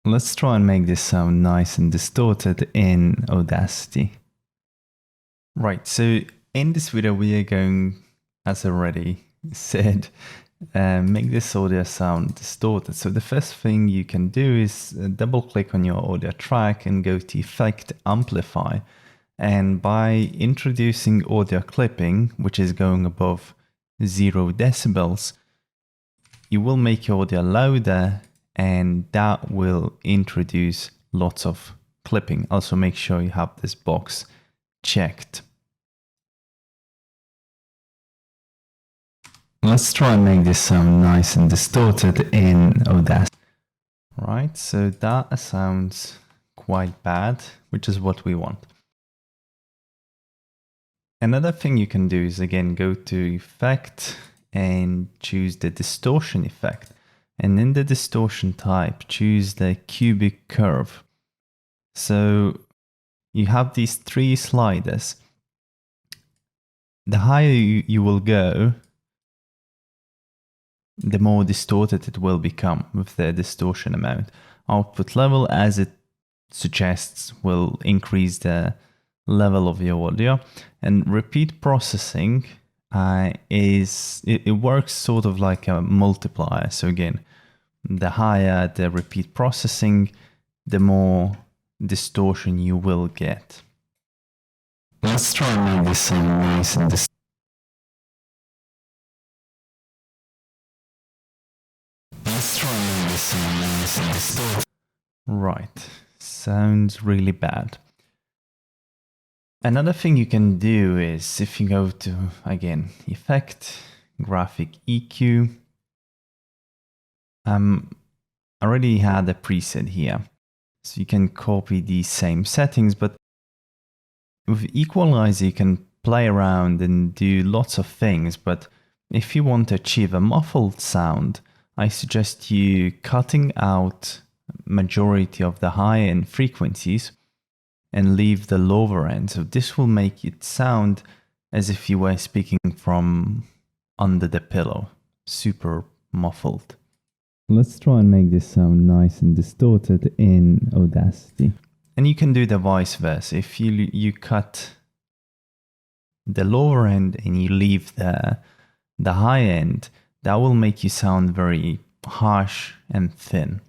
Let's try and make this sound nice and distorted in Audacity. Right, so in this video we are going, as already said, make this audio sound distorted. So the first thing you can do is double click on your audio track and go to Effect, Amplify. And by introducing audio clipping, which is going above 0 decibels, you will make your audio louder, and that will introduce lots of clipping. Also make sure you have this box checked. Let's try and make this sound nice and distorted in Audacity. Right, so that sounds quite bad, which is what we want. Another thing you can do is again go to Effect and choose the Distortion effect. And in the distortion type, choose the cubic curve. So you have these 3 sliders. The higher you will go, the more distorted it will become with the distortion amount. Output level, as it suggests, will increase the level of your audio. And repeat processing it works sort of like a multiplier. So again, the higher the repeat processing, the more distortion you will get. Let's try and make this sound nice and distorted. Let's try and make this sound nice and distorted. Right, sounds really bad. Another thing you can do is if you go to, again, Effect, Graphic EQ. I already had a preset here, so you can copy these same settings, but with Equalizer you can play around and do lots of things, but if you want to achieve a muffled sound, I suggest you cutting out majority of the high-end frequencies and leave the lower end. So this will make it sound as if you were speaking from under the pillow, super muffled. Let's try and make this sound nice and distorted in Audacity. And you can do the vice versa. If you cut the lower end and you leave the high end, that will make you sound very harsh and thin.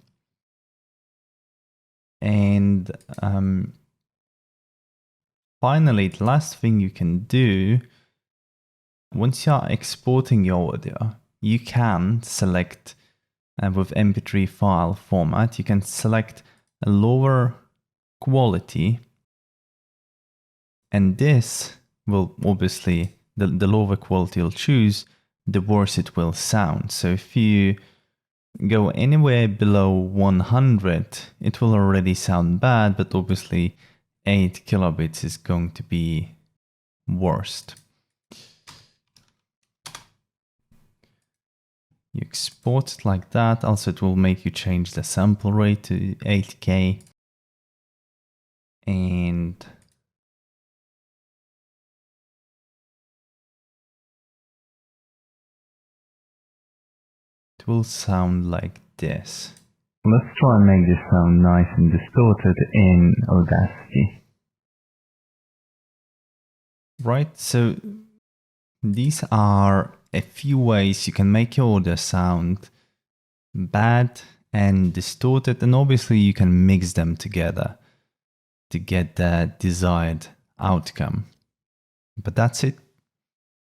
And finally, the last thing you can do, once you are exporting your audio, you can select with MP3 file format, you can select a lower quality, and this will obviously, the lower quality you'll choose, the worse it will sound. So if you go anywhere below 100, it will already sound bad, but obviously 8 kilobits is going to be worst. You export it like that. Also, it will make you change the sample rate to 8K. And it will sound like this. Let's try and make this sound nice and distorted in Audacity. Right, so these are a few ways you can make your audio sound bad and distorted, and obviously you can mix them together to get the desired outcome. But that's it.